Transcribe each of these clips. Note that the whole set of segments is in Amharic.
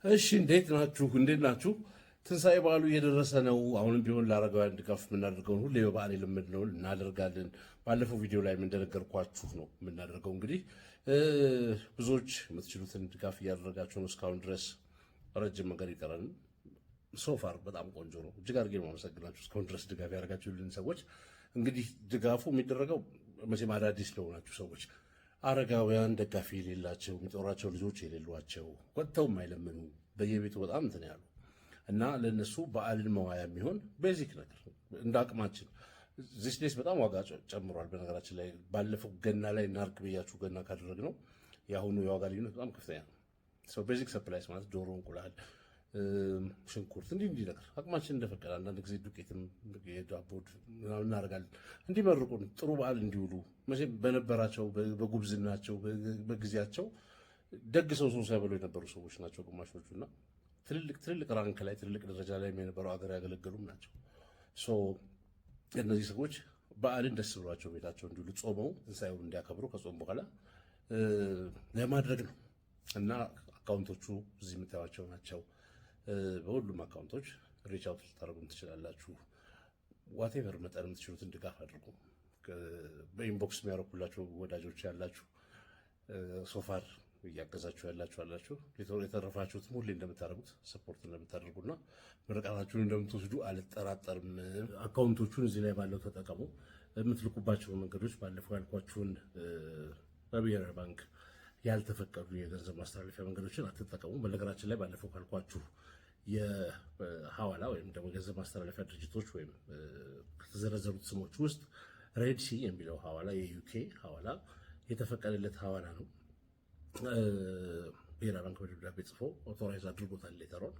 እሺ እንዴት ናችሁ? ትንሳኤ በዓሉ እየደረሰ ነው። አሁንም ቢሆን ለአረጋውያን ድጋፍ የምናደርገውን ሁሌ በበዓል የለመድነው እናደርጋለን። ባለፈው ቪዲዮ ላይ እንደነገርኳችሁ ነው የምናደርገው። እንግዲህ ብዙዎች የምትችሉትን ድጋፍ እያደረጋችሁ ነው። እስካሁን ድረስ ረጅም መንገድ ይቀረን። ሶፋር በጣም ቆንጆ ነው። እጅግ አድርጌ ነው የማመሰግናችሁ እስካሁን ድረስ ድጋፍ ያደረጋችሁልን ሰዎች። እንግዲህ ድጋፉ የሚደረገው መቼም አዳዲስ ለሆናችሁ ሰዎች፣ አረጋውያን ደጋፊ የሌላቸው የሚጦራቸው ልጆች የሌሏቸው ወጥተው የማይለምኑ በየቤቱ በጣም እንትን ያሉ እና ለነሱ በዓልን መዋያ የሚሆን ቤዚክ ነገር እንደ አቅማችን ዚስ ዴይስ በጣም ዋጋ ጨምሯል። በነገራችን ላይ ባለፈው ገና ላይ እናርግ ብያችሁ ገና ካደረግነው የአሁኑ የዋጋ ልዩነት በጣም ከፍተኛ ነው። ሰው ቤዚክ ሰፕላይስ ማለት ዶሮ፣ እንቁላል፣ ሽንኩርት እንዲህ ነገር አቅማችን እንደፈቀደ አንዳንድ ጊዜ ዱቄትም የዳቦ እናደርጋለን። እንዲመርቁን ጥሩ በዓል እንዲውሉ መቼም በነበራቸው በጉብዝናቸው በጊዜያቸው ደግ ሰው ሳይበሉ የነበሩ ሰዎች ናቸው ግማሾቹ እና ትልልቅ ራንክ ላይ ትልልቅ ደረጃ ላይ የነበረው ሀገር ያገለገሉም ናቸው። እነዚህ ሰዎች በዓልን ደስ ብሏቸው ቤታቸው እንዲውሉ ጾመው ትንሳኤውን እንዲያከብሩ ከጾም በኋላ ለማድረግ ነው እና አካውንቶቹ እዚህ የምታዩቸው ናቸው። በሁሉም አካውንቶች ሪች አውት ልታደርጉም ትችላላችሁ። ዋቴቨር መጠን የምትችሉትን ድጋፍ አድርጉ። በኢንቦክስ የሚያረኩላችሁ ወዳጆች ያላችሁ ሶፋር እያገዛችሁ ያላችሁ የተረፋችሁትም ሁሌ እንደምታደርጉት ሰፖርት እንደምታደርጉና ምርቃናችሁን እንደምትወስዱ አልጠራጠርም። አካውንቶቹን እዚህ ላይ ባለው ተጠቀሙ። የምትልኩባቸው መንገዶች ባለፈው ያልኳችሁን በብሔራዊ ባንክ ያልተፈቀዱ የገንዘብ ማስተላለፊያ መንገዶችን አትጠቀሙ። በነገራችን ላይ ባለፈው ካልኳችሁ የሐዋላ ወይም ደግሞ ገንዘብ ማስተላለፊያ ድርጅቶች ወይም ከተዘረዘሩት ስሞች ውስጥ ሬድሲ የሚለው ሐዋላ የዩኬ ሐዋላ የተፈቀደለት ሐዋላ ነው። ብሔራዊ ባንክ በደብዳቤ ጽፎ ኦቶራይዝ አድርጎታል ሌተሮን።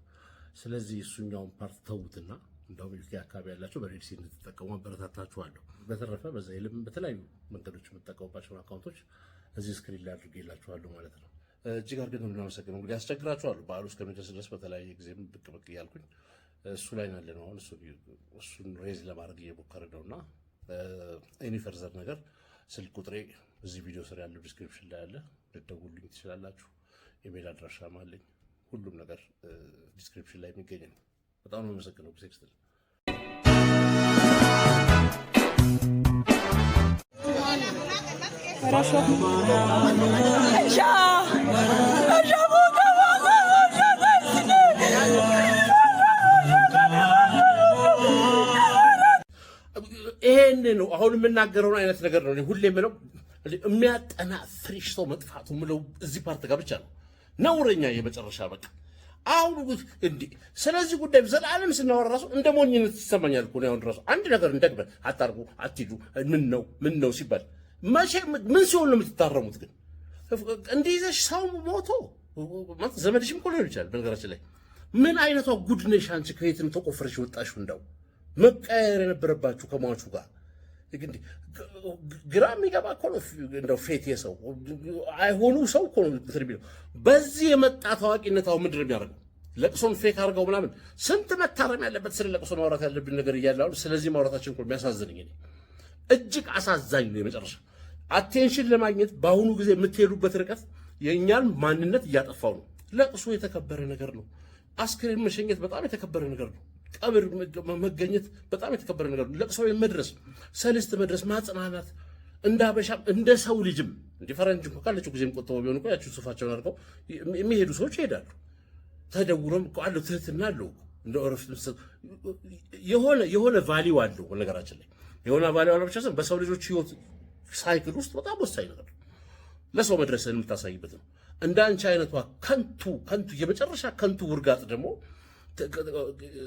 ስለዚህ እሱኛውን ፓርት ተውትና እንደውም ዩኬ አካባቢ ያላቸው በሬድሲ እንድትጠቀሙ አበረታታችኋለሁ። በተረፈ በዛ ይልም በተለያዩ መንገዶች የምትጠቀሙባቸውን አካውንቶች እዚህ ስክሪን ላይ አድርጌላችኋለሁ ማለት ነው። እጅግ አድርገን ነው የምናመሰግነው። እንግዲህ አስቸግራችኋለሁ በዓሉ እስከሚደርስ ድረስ በተለያየ ጊዜም ብቅ እያልኩኝ እሱ ላይ ያለ ነው። አሁን እሱን ሬዝ ለማድረግ እየሞከርን ነው እና ኤኒ ፈርዘር ነገር ስልክ ቁጥሬ እዚህ ቪዲዮ ስር ያለው ዲስክሪፕሽን ላይ አለ፣ ልትደውሉልኝ ትችላላችሁ። ኢሜል አድራሻም አለኝ። ሁሉም ነገር ዲስክሪፕሽን ላይ የሚገኝ ነው። በጣም ነው የማመሰግነው። ጊዜ ስትል ይሄን ነው አሁን የምናገረውን አይነት ነገር ነው ሁሌ የምለው። የሚያጠና ፍሬሽ ሰው መጥፋቱ ምለው እዚህ ፓርት ጋር ብቻ ነው ነውረኛ የመጨረሻ በቃ። አሁን እንዴ ስለዚህ ጉዳይ ዘላለም ስናወራ ራሱ እንደ ሞኝነት ይሰማኛል እኮ ነው። አሁን ራሱ አንድ ነገር እንደግበ አታርጉ አትሂዱ ምን ነው ሲባል መቼ ምን ሲሆን ነው የምትታረሙት? ግን እንዲህ ይዘሽ ሰው ሞቶ ማለት ዘመድሽም እኮ ሊሆን ይችላል። በነገራችን ላይ ምን አይነቷ ጉድ ነሽ አንቺ? ከየትም ተቆፍረሽ ወጣሽው። እንደው መቀየር የነበረባችሁ ከሟቹ ጋር እንግዲህ ግራ የሚገባ እኮ ነው። እንደው ፌት የሰው አይሆኑ ሰው እኮ ነው ትርቢው። በዚህ የመጣ ታዋቂነት አሁን ምንድን ነው የሚያደርገው? ለቅሶን ፌክ አድርገው ምናምን ስንት መታረም ያለበት ስለ ለቅሶ ማውራት ያለብን ነገር እያለ አሁን ስለዚህ ማውራታችን እኮ የሚያሳዝንኝ እኔ እጅግ አሳዛኝ ነው። የመጨረሻ አቴንሽን ለማግኘት በአሁኑ ጊዜ የምትሄዱበት ርቀት የእኛን ማንነት እያጠፋው ነው። ለቅሶ የተከበረ ነገር ነው። አስክሬን መሸኘት በጣም የተከበረ ነገር ነው። ቀብር መገኘት በጣም የተከበረ ነገር ነው። ለቅሶ መድረስ፣ ሰልስት መድረስ፣ ማጽናናት እንደ አበሻ እንደ ሰው ልጅም እንደ ፈረንጅ እንኳን ካለችው ጊዜም ቆጥበው ቢሆን እኮ ያቺው ሱፋቸውን አድርገው የሚሄዱ ሰዎች ይሄዳሉ። ተደውሎም እኮ አለው ትህትና አለው። እንደ ኦሮፍ የሆነ ቫልዩ አለው። ነገራችን ላይ የሆነ ቫልዩ አለው ብቻ ሳይሆን በሰው ልጆች ህይወት ሳይክል ውስጥ በጣም ወሳኝ ነገር ነው። ለሰው መድረስን የምታሳይበት ነው። እንደ አንቺ አይነቷ ከንቱ የመጨረሻ ከንቱ ውርጋጥ ደግሞ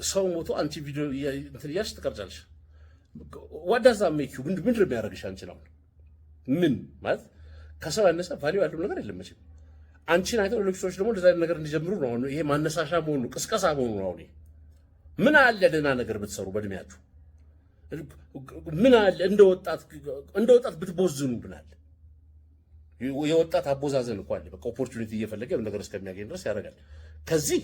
ሰው ሞቶ አንቺ ቪዲዮ እንትን እያልሽ ትቀርጫለሽ። ዋዳዛ ሜኪው ምንድን ነው የሚያደርግሽ? አንቺ ነው ምን ማለት ከሰው ያነሰ ቫልዩ ያለው ነገር የለም መቼም። አንቺን አይተው ሌሎች ሰዎች ደግሞ እንደዛ አይነት ነገር እንዲጀምሩ ነው። አሁን ይሄ ማነሳሻ መሆኑ ቅስቀሳ መሆኑ ነው። አሁን ምን አለ ደህና ነገር ብትሰሩ በእድሜያችሁ ምን አለ እንደ ወጣት ብትቦዝኑ ብናል። የወጣት አቦዛዘን እኮ አለ። በቃ ኦፖርቹኒቲ እየፈለገ ነገር እስከሚያገኝ ድረስ ያደርጋል። ከዚህ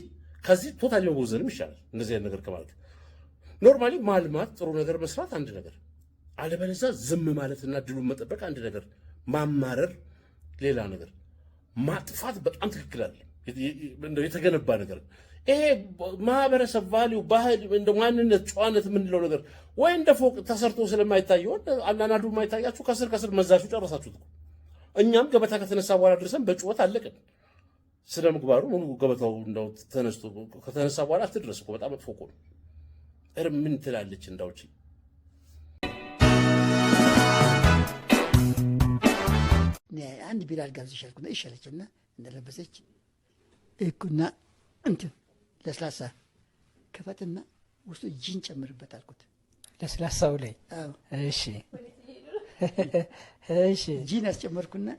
ቶታሊ መቦዘንም ይሻላል። እንደዚህ አይነት ነገር ከማለት ኖርማሊ ማልማት ጥሩ ነገር መስራት አንድ ነገር፣ አለበለዚያ ዝም ማለትና ድሉን መጠበቅ አንድ ነገር፣ ማማረር ሌላ ነገር፣ ማጥፋት በጣም ትክክል አይደለም። የተገነባ ነገር ይሄ ማህበረሰብ ቫልዩ ባህል እንደ ማንነት ጨዋነት የምንለው ነገር ወይ እንደ ፎቅ ተሰርቶ ስለማይታየው አንዳንዱ የማይታያችሁ ከስር መዛችሁ ጨረሳችሁት። እኛም ገበታ ከተነሳ በኋላ ድረሰን በጩኸት አለቅን። ስለ ምግባሩ ገበታው እንደው ተነስቶ ከተነሳ በኋላ አትድረስ እኮ በጣም መጥፎ እኮ ነው። ምን ትላለች እንዳውጪ አንድ ቢላል ጋብዝሽ አልኩና እሺ አለችና እንደለበሰች እኩና እንትን ለስላሳ ከፈትና ውስጡ ጂን ጨምርበት አልኩት። ለስላሳው ላይ እሺ እሺ ጂን አስጨመርኩና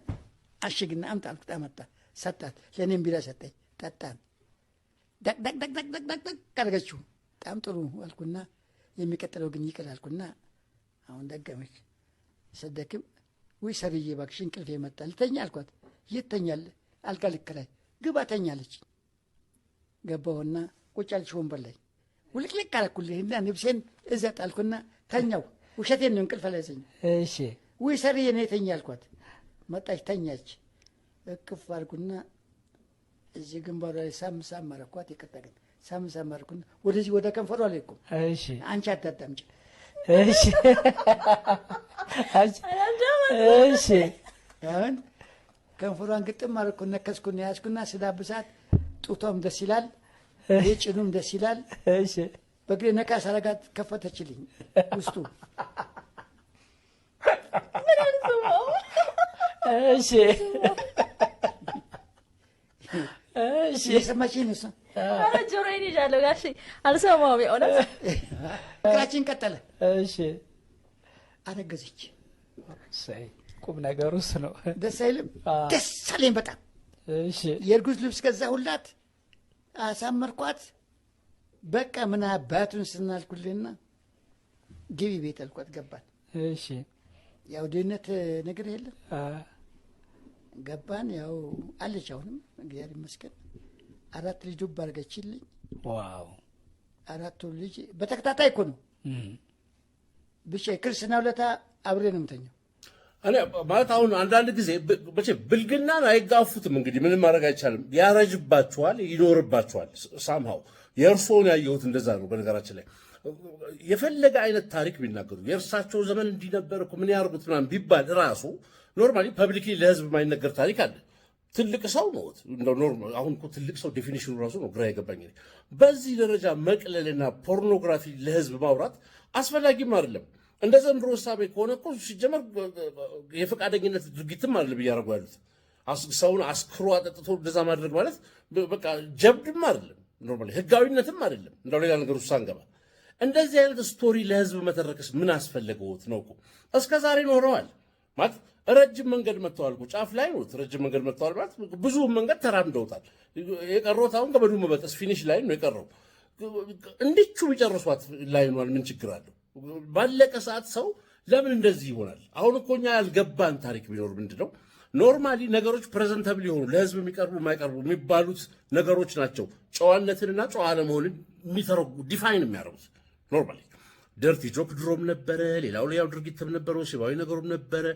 አሽግና አምጣ አልኩት። አመጣ ሰጣት። ለእኔም ቢላ ሰጠኝ። ጠጣን። ደቅ ደቅ ደቅ ደቅ ደቅ ደቅ አድርገችው። በጣም ጥሩ አልኩና የሚቀጥለው ግን ይቅር አልኩና አሁን ደገመች። ሰደክም ወይ ሰርዬ እባክሽ እንቅልፍ የመጣ ልተኛ አልኳት። የት ተኛለህ? አልጋ ልክ ላይ ግባ ተኛ አለች። ገባሁና ቁጭ አለች ወንበር ላይ ውልቅልቅ አደረኩልህና ልብሴን እዛ ጣልኩና ተኛው። ውሸቴን ነው እንቅልፍ አልያዘኝም። እሺ ወይ ሰርዬ ነይ ተኛ አልኳት። መጣች ተኛች። እቅፍ አድርጉና እዚህ ግንባሯ ላይ ሳም ሳም አደረኳት። ይቅርታ ግን ሳም ሳም አደረኩና ወደዚህ ወደ ከንፈሯ አልሄድኩም። እሺ አንቺ አታዳምጪ። እሺ እሺ አሁን ከንፈሯን ግጥም አደረኩና ነከስኩና ያዝኩና ስዳብሳት ጡቷም ደስ ይላል፣ ጭኑም ደስ ይላል። እሺ በእግሬ ነካ ሳረጋት ከፈተችልኝ ውስጡ። እሺ እሺ የሰማችኝ ነው። ኧረ ጆሮዬን ይዣለሁ ጋሼ አልሰማሁም። የእውነት ፍቅራችን ቀጠለ። እሺ አረገዘች። ቁም ነገሩ እሱ ነው። ደስ አይልም? ደስ አለኝ በጣም። እሺ የእርጉዝ ልብስ ገዛሁላት፣ አሳመርኳት። በቃ ምን አባቱን ስናልኩልና ግቢ ቤት አልኳት። ገባን። እሺ ያው ድህነት ነገር የለም። ገባን። ያው አለች አሁንም እግዚአብሔር ይመስገን። 4 ልጅ ዱብ አድርገችልኝ። ዋው 4 ልጅ በተከታታይ እኮ ነው። ብቻ የክርስትና ውለታ አብሬ ነው የምተኛው። እኔ ማለት አሁን አንዳንድ ጊዜ ብልግናን አይጋፉትም። እንግዲህ ምንም ማድረግ አይቻልም። ያረጅባችኋል፣ ይኖርባችኋል። ሳምሃው የእርሶን ያየሁት እንደዛ ነው። በነገራችን ላይ የፈለገ አይነት ታሪክ ቢናገሩ የእርሳቸው ዘመን እንዲነበር እኮ ምን ያርጉት ምናምን ቢባል ራሱ ኖርማሊ ፐብሊክሊ ለህዝብ የማይነገር ታሪክ አለ። ትልቅ ሰው ነው እንደው ኖርማል። አሁን እኮ ትልቅ ሰው ዴፊኒሽኑ ራሱ ነው ግራ የገባኝ። በዚህ ደረጃ መቅለልና ፖርኖግራፊ ለህዝብ ማውራት አስፈላጊም አይደለም። እንደ ዘንድሮ ሳቤ ከሆነ እኮ ሲጀመር የፈቃደኝነት ድርጊትም አይደለም እያደረጉ ያሉት። ሰውን አስክሮ አጠጥቶ እንደዛ ማድረግ ማለት በቃ ጀብድም አይደለም፣ ኖርማሊ ህጋዊነትም አይደለም። እንደው ሌላ ነገር ውስጥ አንገባ። እንደዚህ አይነት ስቶሪ ለህዝብ መተረክስ ምን አስፈለገውት ነው እኮ። እስከ ዛሬ ኖረዋል ማለት ረጅም መንገድ መጥተዋል እኮ ጫፍ ላይ ነው። ረጅም መንገድ መጥተዋል ማለት ብዙ መንገድ ተራምደውታል። የቀረው አሁን ገመዱ መበጠስ ፊኒሽ ላይ ነው የቀረው። እንዲቹ ቢጨርሷት ላይ ነው። ምን ችግር አለው? ባለቀ ሰዓት ሰው ለምን እንደዚህ ይሆናል? አሁን እኮ እኛ ያልገባን ታሪክ ቢኖር ምንድነው ኖርማሊ ነገሮች ፕሬዘንታብል የሆኑ ለህዝብ የሚቀርቡ የማይቀርቡ የሚባሉት ነገሮች ናቸው ጨዋነትንና ጨዋ አለመሆንን የሚተረጉ ዲፋይን የሚያደርጉት። ኖርማሊ ደርቲ ጆክ ድሮም ነበረ፣ ሌላው ሌላው ድርጊትም ነበረ፣ ወሲባዊ ነገሩም ነበረ።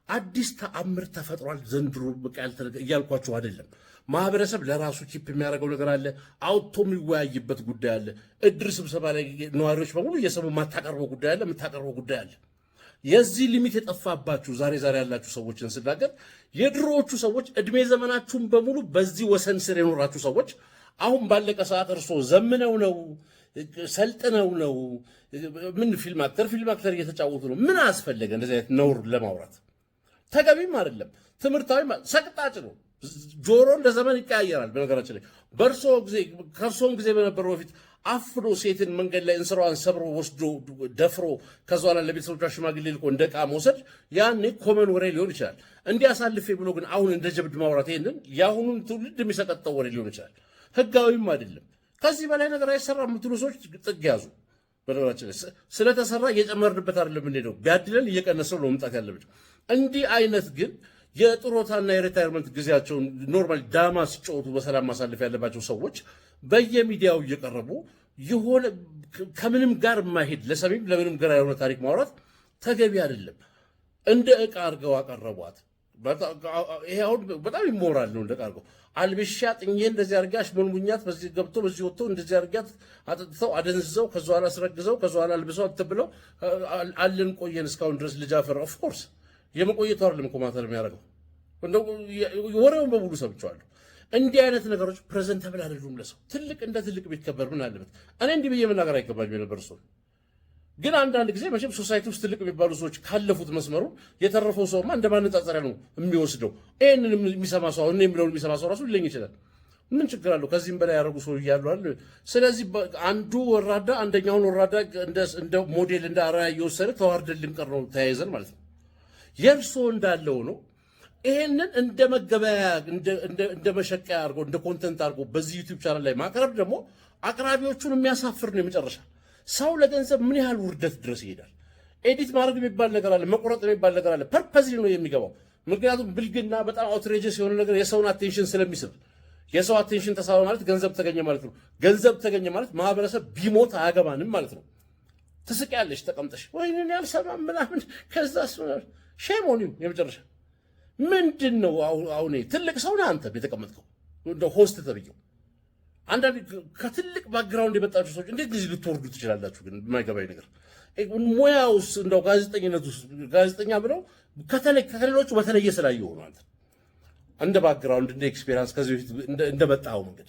አዲስ ተአምር ተፈጥሯል ዘንድሮ በቃ እያልኳቸው አይደለም። ማህበረሰብ ለራሱ ቺፕ የሚያደርገው ነገር አለ፣ አውጥቶ የሚወያይበት ጉዳይ አለ። እድር ስብሰባ ላይ ነዋሪዎች በሙሉ እየሰሙ የማታቀርበው ጉዳይ አለ፣ የምታቀርበው ጉዳይ አለ። የዚህ ሊሚት የጠፋባችሁ ዛሬ ያላችሁ ሰዎችን ስናገር የድሮዎቹ ሰዎች እድሜ ዘመናችሁን በሙሉ በዚህ ወሰን ስር የኖራችሁ ሰዎች አሁን ባለቀ ሰዓት እርሶ ዘምነው ነው ሰልጥነው ነው ምን ፊልም አክተር እየተጫወቱ ነው። ምን አስፈለገ እንደዚህ አይነት ነውር ለማውራት? ተገቢም አይደለም። ትምህርታዊ ሰቅጣጭ ነው። ጆሮ እንደ ዘመን ይቀያየራል። በነገራችን ላይ ከእርሶም ጊዜ በነበረው በፊት አፍኖ ሴትን መንገድ ላይ እንስራዋን ሰብሮ ወስዶ ደፍሮ ከዛ ላይ ለቤተሰቦቿ ሽማግሌ ልኮ እንደ ዕቃ መውሰድ ያኔ ኮመን ወሬ ሊሆን ይችላል። እንዲህ አሳልፌ ብሎ ግን አሁን እንደ ጀብድ ማውራት ይሄንን የአሁኑን ትውልድ የሚሰቀጠው ወሬ ሊሆን ይችላል። ህጋዊም አይደለም። ከዚህ በላይ ነገር አይሰራም የምትሉ ሰዎች ጥግ ያዙ። በነገራችን ላይ ስለተሰራ እየጨመርንበት አይደለም የምንሄደው፣ ቢያድለን እየቀነሰው ነው መምጣት ያለበት። እንዲህ አይነት ግን የጥሮታና የሪታይርመንት ጊዜያቸውን ኖርማል ዳማ ሲጫወቱ በሰላም ማሳለፍ ያለባቸው ሰዎች በየሚዲያው እየቀረቡ የሆነ ከምንም ጋር የማይሄድ ለሰሚም ለምንም ጋር የሆነ ታሪክ ማውራት ተገቢ አይደለም። እንደ ዕቃ አድርገው አቀረቧት። ይሄ አሁን በጣም ይሞራል ነው እንደቃርገው አልብሻ ጥኜ እንደዚህ አርጋሽ ሙልሙኛት በዚህ ገብቶ በዚህ ወጥቶ እንደዚህ አርጋት አጥጥተው አደንዝዘው ከዛ ኋላ አስረግዘው ከዛ ኋላ አልብሰው አትብለው አለን ቆየን እስካሁን ድረስ ልጅ አፈራ። ኦፍ ኮርስ የመቆየቱ አይደለም እኮ ማተር የሚያደርገው እንደው ወሬውን በሙሉ ሰምቻለሁ። እንዲህ አይነት ነገሮች ፕሬዘንተብል አይደሉም ለሰው። ትልቅ እንደ ትልቅ ቢከበር ምን አለበት? እኔ እንዲህ ብዬ መናገር አይገባኝም ነበር ሰው ግን አንዳንድ ጊዜ መቼም ሶሳይቲ ውስጥ ትልቅ የሚባሉ ሰዎች ካለፉት መስመሩ የተረፈው ሰውማ እንደ ማነጻጸሪያ ነው የሚወስደው። ይሄንን የሚሰማ ሰው እኔ የሚለውን የሚሰማ ሰው ራሱ ሊለኝ ይችላል። ምን ችግር አለው? ከዚህም በላይ ያደረጉ ሰው እያሉ አይደል? ስለዚህ አንዱ ወራዳ አንደኛውን ወራዳ እንደ ሞዴል እንደ አርአያ እየወሰደ ተዋርደን ልንቀር ነው ተያይዘን ማለት ነው። የእርሶ እንዳለው ነው። ይሄንን እንደ መገበያያ እንደ መሸቀያ አድርጎ እንደ ኮንተንት አድርጎ በዚህ ዩቲዩብ ቻናል ላይ ማቅረብ ደግሞ አቅራቢዎቹን የሚያሳፍር ነው የመጨረሻ። ሰው ለገንዘብ ምን ያህል ውርደት ድረስ ይሄዳል? ኤዲት ማድረግ የሚባል ነገር አለ፣ መቆረጥ የሚባል ነገር አለ። ፐርፐዝ ነው የሚገባው። ምክንያቱም ብልግና በጣም አውትሬጀስ የሆነ ነገር የሰውን አቴንሽን ስለሚስብ፣ የሰው አቴንሽን ተሳበ ማለት ገንዘብ ተገኘ ማለት ነው። ገንዘብ ተገኘ ማለት ማህበረሰብ ቢሞት አያገባንም ማለት ነው። ትስቂያለሽ ተቀምጠሽ ወይኔ ያልሰማም ምናምን ከዛ ሼም ኦን ዩ የመጨረሻ ምንድን ነው? አሁን ትልቅ ሰው ነህ አንተ የተቀመጥከው እንደ ሆስት ተብዬው። አንዳንድ ከትልቅ ባክግራውንድ የመጣችሁ ሰዎች እንዴት ጊዜ ልትወርዱ ትችላላችሁ? ግን የማይገባኝ ነገር ሙያውስ እንደው ጋዜጠኝነት ውስጥ ጋዜጠኛ ብለው ከሌሎቹ በተለየ ስላየው ነው። አንተ እንደ ባክግራውንድ እንደ ኤክስፔሪንስ ከዚህ በፊት እንደመጣው መንገድ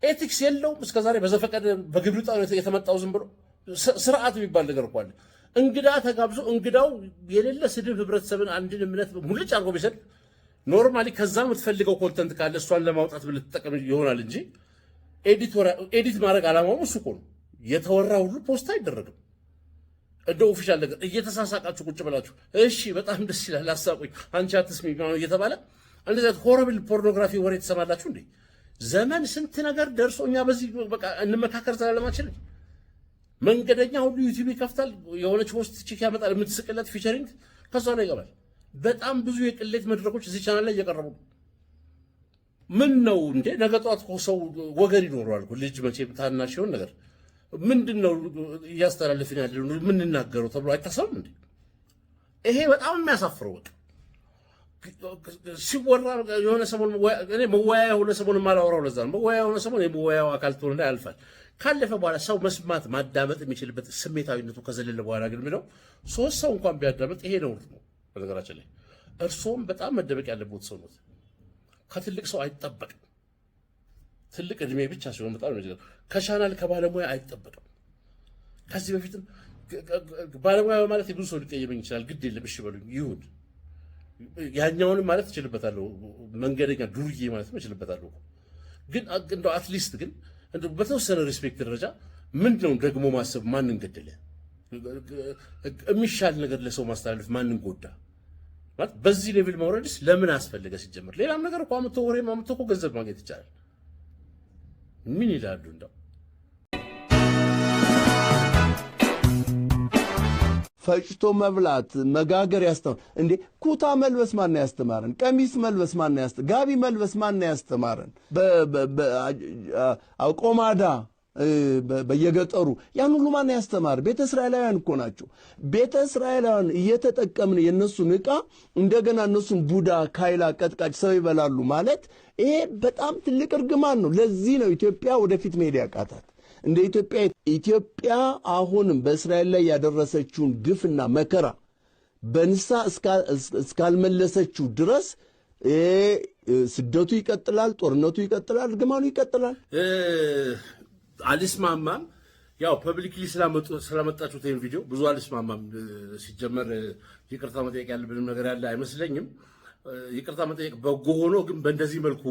ኤቲክስ የለውም እስከዛሬ በዘፈቀደ በግብር ጣው የተመጣው ዝም ብሎ ስርዓት የሚባል ነገር እኮ አለ። እንግዳ ተጋብዞ እንግዳው የሌለ ስድብ ህብረተሰብን አንድን እምነት ሙልጭ አድርጎ ቢሰድ ኖርማሊ ከዛ የምትፈልገው ኮንተንት ካለ እሷን ለማውጣት ብለህ ትጠቀም ይሆናል እንጂ ኤዲት ማድረግ አላማውም እሱ እኮ ነው። የተወራ ሁሉ ፖስት አይደረግም። እንደ ኦፊሻል ነገር እየተሳሳቃችሁ ቁጭ ብላችሁ እሺ በጣም ደስ ይላል አሳቁኝ አንቺ አትስሚ እየተባለ እንደዚህ ሆረብል ፖርኖግራፊ ወሬ ትሰማላችሁ እንዴ? ዘመን ስንት ነገር ደርሶ እኛ በዚህ በቃ እንመካከር ዘላለማችን። መንገደኛ ሁሉ ዩቲዩብ ይከፍታል፣ የሆነች ሆስት ቺክ ያመጣል የምትስቅለት ፊቸሪንግ ከዛ ላይ ይገባል። በጣም ብዙ የቅሌት መድረኮች እዚህ ቻናል ላይ እየቀረቡ ምን ነው እንዴ? ነገ ጧት ሰው ወገን ይኖረዋል እኮ ልጅ መቼም ታናሽ ሲሆን ነገር ምንድነው እያስተላለፍን ያለው የምንናገረው ተብሎ አይታሰብም እንዴ? ይሄ በጣም የሚያሳፍረው በቃ ሲወራ የሆነ ሰሞን እኔ መወያያ የሆነ ሰሞን የማላወራው ለዛ ነው። መወያያ የሆነ ሰሞን የመወያያው አካል ትሆንና ያልፋል። ካለፈ በኋላ ሰው መስማት ማዳመጥ የሚችልበት ስሜታዊነቱ ከዘለለ በኋላ ግን ምነው ሶስት ሰው እንኳን ቢያዳመጥ ይሄ ነው ነው። በነገራችን ላይ እርሶም በጣም መደበቅ ያለበት ሰው ነው። ከትልቅ ሰው አይጠበቅም። ትልቅ እድሜ ብቻ ሲሆን በጣም ነው ከቻናል ከባለሙያ አይጠበቅም። ከዚህ በፊትም ባለሙያ ማለት የብዙ ሰው ሊቀየመኝ ይችላል። ግድ የለም እሺ በሉኝ ይሁን። ያኛውንም ማለት እችልበታለሁ። መንገደኛ ዱርዬ ማለት እችልበታለሁ። ግን እንደው አትሊስት ግን እንደው በተወሰነ ሪስፔክት ደረጃ ምንድነው ደግሞ ማሰብ ማንን ገደለ? የሚሻል ነገር ለሰው ማስተላለፍ ማንን ጎዳ? ማለት በዚህ ሌቭል መውረድስ ለምን አስፈለገ? ሲጀምር ሌላም ነገር እኮ አመቶ ወሬ ማመቶ እኮ ገንዘብ ማግኘት ይቻላል። ምን ይላሉ እንደው ፈጭቶ መብላት መጋገር ያስተማር እንዴ? ኩታ መልበስ ማን ያስተማረን? ቀሚስ መልበስ ማን ጋቢ መልበስ ማን ያስተማረን? ቆማዳ በየገጠሩ ያን ሁሉ ማን ያስተማር? ቤተ እስራኤላውያን እኮ ናቸው። ቤተ እስራኤላውያን እየተጠቀምን የነሱን ዕቃ እንደገና እነሱን ቡዳ ካይላ ቀጥቃጭ ሰው ይበላሉ ማለት ይሄ በጣም ትልቅ እርግማን ነው። ለዚህ ነው ኢትዮጵያ ወደፊት መሄድ ያቃታት። እንደ ኢትዮጵያ አሁንም በእስራኤል ላይ ያደረሰችውን ግፍና መከራ በንሳ እስካልመለሰችው ድረስ ስደቱ ይቀጥላል፣ ጦርነቱ ይቀጥላል፣ እርግማኑ ይቀጥላል። አልስማማም። ያው ፐብሊክሊ ስለመጣችሁት ይሄን ቪዲዮ ብዙ አልስማማም። ሲጀመር ይቅርታ መጠየቅ ያለብንም ነገር ያለ አይመስለኝም። ይቅርታ መጠየቅ በጎ ሆኖ ግን በእንደዚህ መልኩ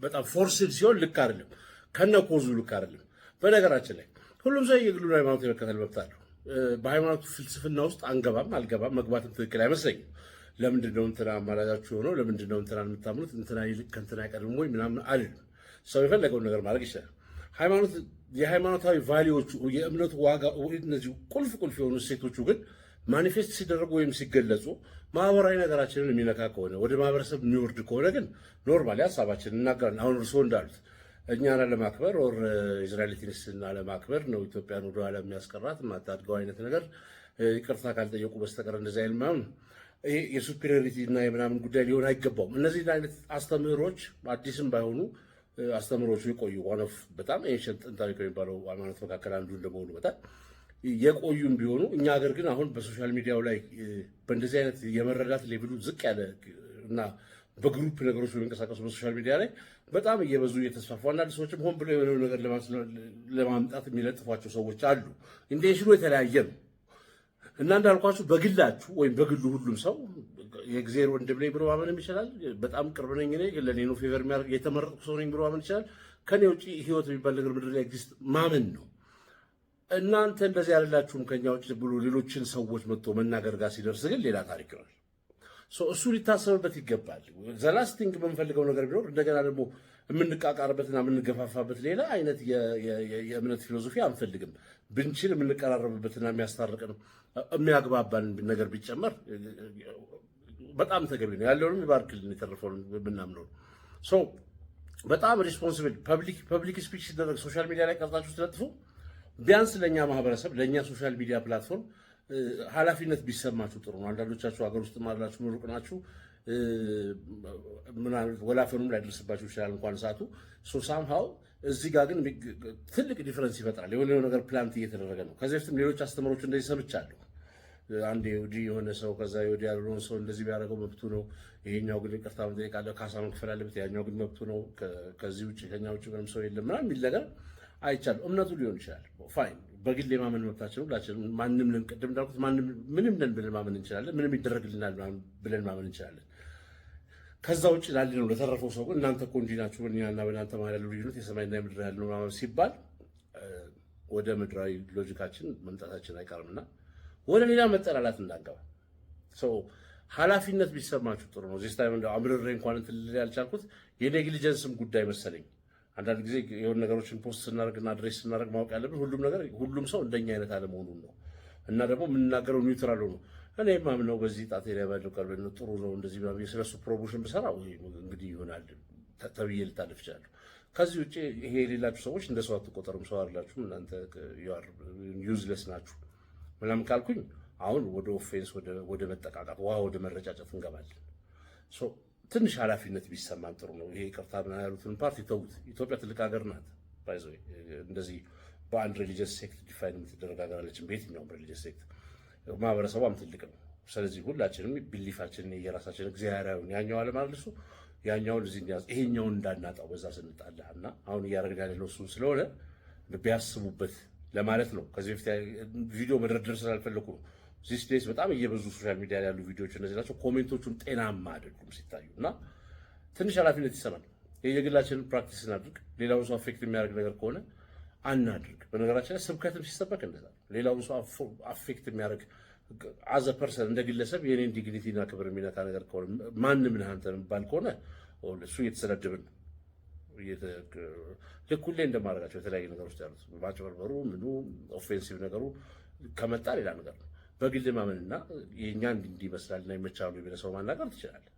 በጣም ፎርስድ ሲሆን ልክ አይደለም፣ ከነኮዙ ልክ አይደለም። በነገራችን ላይ ሁሉም ሰው የግሉን ሃይማኖት የመከተል መብት አለው። በሃይማኖቱ ፍልስፍና ውስጥ አንገባም አልገባም መግባትም ትክክል አይመስለኝም። ለምንድነው እንትና አማራጫችሁ ሆነው ለምንድነው እንትና የምታምኑት እንትና ይልቅ ከእንትና አይቀርም ወይ ምናምን አይደለም። ሰው የፈለገውን ነገር ማድረግ ይችላል። ሃይማኖት የሃይማኖታዊ ቫሊዎቹ የእምነቱ ዋጋ እነዚህ ቁልፍ የሆኑ እሴቶቹ ግን ማኒፌስት ሲደረጉ ወይም ሲገለጹ ማህበራዊ ነገራችንን የሚነካ ከሆነ ወደ ማህበረሰብ የሚወርድ ከሆነ ግን ኖርማሊ ሀሳባችንን እናገራለን። አሁን እርስዎ እንዳሉት እኛን አለማክበር ወር ኢዝራኤሊቲንስን አለማክበር ነው ኢትዮጵያን ወደ ኋላ የሚያስቀራት የማታድገው አይነት ነገር ይቅርታ ካልጠየቁ በስተቀር እንደዚህ አይነት ምናምን ይሄ የሱፔሪዮሪቲ እና የምናምን ጉዳይ ሊሆን አይገባውም። እነዚህ አይነት አስተምህሮች አዲስም ባይሆኑ አስተምህሮቹ የቆዩ ዋነፍ በጣም ኤንሸንት ጥንታዊ ከሚባለው ሃይማኖት መካከል አንዱ እንደመሆኑ በጣም የቆዩም ቢሆኑ እኛ ሀገር ግን አሁን በሶሻል ሚዲያው ላይ በእንደዚህ አይነት የመረዳት ሌቭሉ ዝቅ ያለ እና በግሩፕ ነገሮች በሚንቀሳቀሱ በሶሻል ሚዲያ ላይ በጣም እየበዙ እየተስፋፉ አንዳንድ ሰዎችም ሆን ብሎ የሆነ ነገር ለማምጣት የሚለጥፏቸው ሰዎች አሉ። ኢንቴንሽኑ የተለያየ ነው እና እንዳልኳችሁ በግላችሁ ወይም በግሉ ሁሉም ሰው የእግዚአብሔር ወንድም ነኝ ብሎ ማመንም ይችላል። በጣም ቅርብ ነኝ እኔ ለኔ ነው ፌቨር የሚያደርግ የተመረጥኩ ሰው ነኝ ብሎ ማመን ይችላል። ከኔ ውጪ ህይወት የሚባል ነገር ምድር ላይ ኤግዚስት ማመን ነው። እናንተ እንደዚህ ያላችሁም ከኛ ውጪ ብሎ ሌሎችን ሰዎች መጥቶ መናገር ጋር ሲደርስ ግን ሌላ ታሪክ ይሆናል። እሱ ሊታሰብበት ይገባል። ዘላስቲንግ የምንፈልገው ነገር ቢኖር እንደገና ደግሞ የምንቃቃርበትና የምንገፋፋበት ሌላ አይነት የእምነት ፊሎሶፊ አንፈልግም። ብንችል የምንቀራረብበትና የሚያስታርቅን የሚያግባባን ነገር ቢጨመር በጣም ተገቢ ነው። ያለውንም ይባርክልን የተረፈውን ብናምነው በጣም ሪስፖንሲብል ፐብሊክ ስፒች ሲደረግ ሶሻል ሚዲያ ላይ ቀርጻችሁ ስትለጥፉ ቢያንስ ለእኛ ማህበረሰብ ለእኛ ሶሻል ሚዲያ ፕላትፎርም ኃላፊነት ቢሰማችሁ ጥሩ ነው። አንዳንዶቻችሁ ሀገር ውስጥ ማላችሁ ምሩቅ ናችሁ። ምናምን ወላፈኑም ላይደርስባችሁ ይችላል እንኳን ሰዓቱ ሳምሃው እዚህ ጋር ግን ትልቅ ዲፈረንስ ይፈጥራል። የሆነ ነገር ፕላንት እየተደረገ ነው። ከዚህ በፊትም ሌሎች አስተምሮች እንደዚህ ሰምቻለሁ። አንድ የወዲ የሆነ ሰው ከዛ የወዲ ያልሆነ ሰው እንደዚህ ቢያደርገው መብቱ ነው፣ ይሄኛው ግን ይቅርታ መጠየቅ አለ፣ ካሳ መክፈል አለበት፣ ያኛው ግን መብቱ ነው፣ ከዚህ ውጭ ከኛ ውጭ ምንም ሰው የለም ምናምን የሚል ነገር አይቻልም። እምነቱ ሊሆን ይችላል ፋይን። በግል የማመን መብታችን ሁላችንም ማንም ነን፣ ቅድም እንዳልኩት ምንም ነን ብለን ማመን እንችላለን። ምንም ይደረግልናል ብለን ማመን እንችላለን። ከዛ ውጭ ላለ ነው ለተረፈው ሰው ግን እናንተ እኮ እንዲህ ናችሁ፣ በእኛና በእናንተ መሀል ያለው ልዩነት የሰማይና የምድር ያለው ማመን ሲባል ወደ ምድራዊ ሎጂካችን መምጣታችን አይቀርምና ወደ ሌላ መጠላላት እንዳንገባ ኃላፊነት ቢሰማችሁ ጥሩ ነው። ዚስ ታይም እንደው አምርሬ እንኳን እንትን ልል ያልቻልኩት የኔግሊጀንስም ጉዳይ መሰለኝ። አንዳንድ ጊዜ የሆነ ነገሮችን ፖስት ስናደርግና አድሬስ ስናደርግ ማወቅ ያለብን ሁሉም ሰው እንደኛ አይነት አለመሆኑን ነው እና ደግሞ የምንናገረው ኒውትራል ነው። እኔ ማምነው በዚህ ጣቴ ላይ ባለው ቀርበን ጥሩ ነው እንደዚህ ባቢ ስለሱ ፕሮሞሽን ብሰራው እንግዲህ ይሆናል ተብዬ ልታለፍ ይችላል። ከዚህ ውጪ ይሄ የሌላችሁ ሰዎች እንደ ሰው አትቆጠሩም፣ ሰው አይደላችሁም እናንተ ዩዝለስ ናችሁ ምናምን ካልኩኝ አሁን ወደ ኦፌንስ ወደ መጠቃቃት ወደ መረጫጨት እንገባለን። ትንሽ ኃላፊነት ቢሰማን ጥሩ ነው። ይሄ ይቅርታ ምናምን ያሉትን ፓርቲ ተውት። ኢትዮጵያ ትልቅ ሀገር ናት። ባይዘ እንደዚህ በአንድ ሪሊጂየስ ሴክት ዲፋይን የምትደረግ ሀገር አለችን። በየትኛውም ሪሊጂየስ ሴክት ማህበረሰቧም ትልቅ ነው። ስለዚህ ሁላችንም ቢሊፋችንን የራሳችን እግዚአብሔራዊውን ያኛው አለማለሱ ያኛውን እዚህ እንዲያዝ ይሄኛውን እንዳናጣው በዛ ስንጣላ እና አሁን እያደረግን ያለው እሱን ስለሆነ ቢያስቡበት ለማለት ነው። ከዚህ በፊት ቪዲዮ መደርደር ስላልፈለኩ ነው። ዚስ ዴይስ በጣም እየበዙ ሶሻል ሚዲያ ላይ ያሉ ቪዲዮዎች እነዚህ ናቸው። ኮሜንቶቹን ጤናማ አይደሉም ሲታዩ እና ትንሽ ኃላፊነት ይሰማል። የግላችንን ፕራክቲስ እናድርግ። ሌላውን ሰው አፌክት የሚያደርግ ነገር ከሆነ አናድርግ። በነገራችን ላይ ስብከትም ሲሰበክ እንደዛ ነው። ሌላውን ሰው አፌክት የሚያደርግ አዘ ፐርሰን እንደ ግለሰብ የኔን ዲግኒቲና ክብር የሚነካ ነገር ከሆነ ማንም ነህ አንተ የሚባል ከሆነ እሱ እየተሰዳደብን ነው። ልክ ሁሌ እንደማድረጋቸው የተለያዩ ነገሮች ያሉት ማጭበርበሩ ምኑ ኦፌንሲቭ ነገሩ ከመጣ ሌላ ነገር ነው። በግል ማመንና የእኛ እንዲህ ይመስላልና ይመቻሉ የሚለ ሰው ማናገር ትችላለህ።